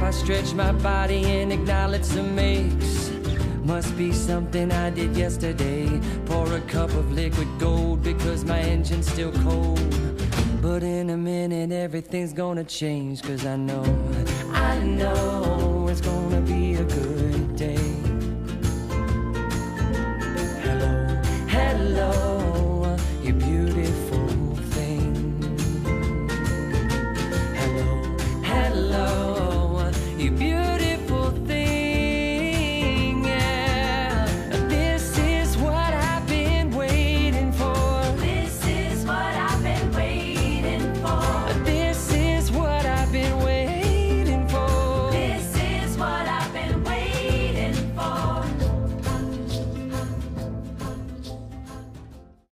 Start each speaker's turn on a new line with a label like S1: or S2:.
S1: I stretch my body and acknowledge some aches. Must be something I did yesterday. Pour a cup of liquid gold because my engine's still cold. But in a minute everything's gonna change, 'cause I know